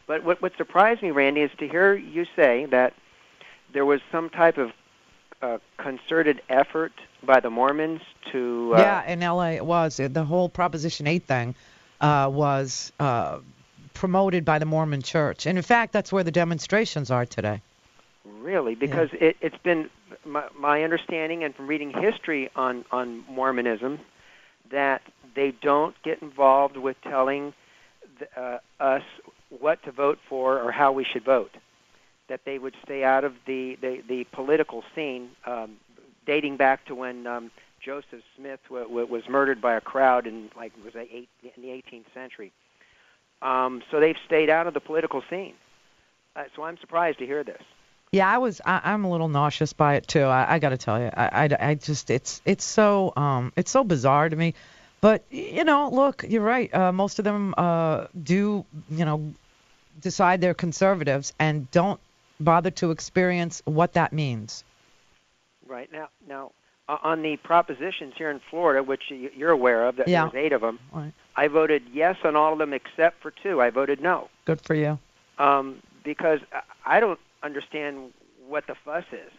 But what surprised me, Randy, is to hear you say that there was some type of concerted effort by the Mormons to... Yeah, in L.A. it was. The whole Proposition 8 thing was promoted by the Mormon Church. And, in fact, that's where the demonstrations are today. Really? Because it's been my understanding, and from reading history on Mormonism, that they don't get involved with telling us what to vote for or how we should vote. That they would stay out of the political scene, dating back to when Joseph Smith was murdered by a crowd in the 18th century. So they've stayed out of the political scene. So I'm surprised to hear this. Yeah, I'm a little nauseous by it too. I got to tell you, I just it's so bizarre to me. But look, you're right. Most of them do decide they're conservatives and don't bother to experience what that means. Right. Now, on the propositions here in Florida, which you're aware of, that there's 8 of them, right. I voted yes on all of them except for 2. I voted no. Good for you. Because I don't understand what the fuss is.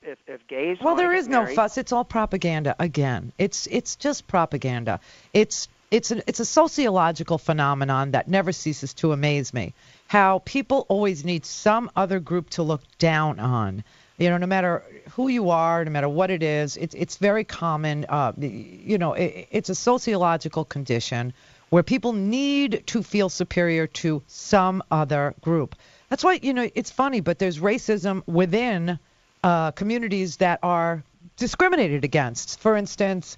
If gays there is married, no fuss. It's all propaganda. Again, it's just propaganda. It's a sociological phenomenon that never ceases to amaze me. How people always need some other group to look down on. No matter who you are, no matter what it is, it's very common. It's a sociological condition where people need to feel superior to some other group. That's why, it's funny, but there's racism within communities that are discriminated against. For instance,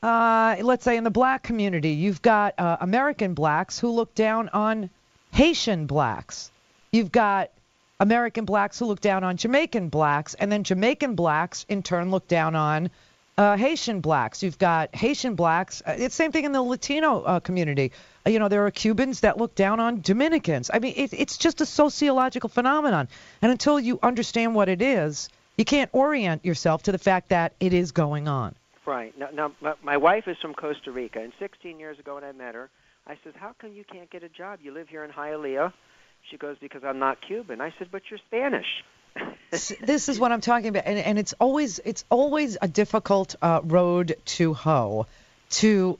let's say in the black community, you've got American blacks who look down on Haitian blacks. You've got American blacks who look down on Jamaican blacks, and then Jamaican blacks in turn look down on Haitian blacks. You've got Haitian blacks. It's the same thing in the Latino community. There are Cubans that look down on Dominicans. I mean, it's just a sociological phenomenon. And until you understand what it is, you can't orient yourself to the fact that it is going on. Right. Now my wife is from Costa Rica, and 16 years ago when I met her, I said, how come you can't get a job? You live here in Hialeah. She goes, because I'm not Cuban. I said, but you're Spanish. This is what I'm talking about, and it's always a difficult road to hoe, to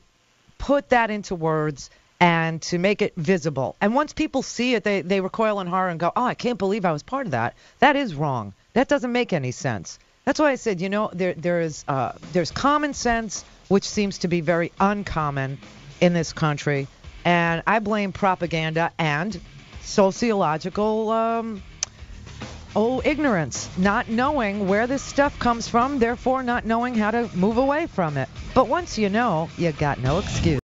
put that into words and to make it visible. And once people see it, they recoil in horror and go, oh, I can't believe I was part of that. That is wrong. That doesn't make any sense. That's why I said, there's common sense, which seems to be very uncommon in this country, and I blame propaganda and sociological ignorance, not knowing where this stuff comes from, therefore not knowing how to move away from it. But once you know, you got no excuse.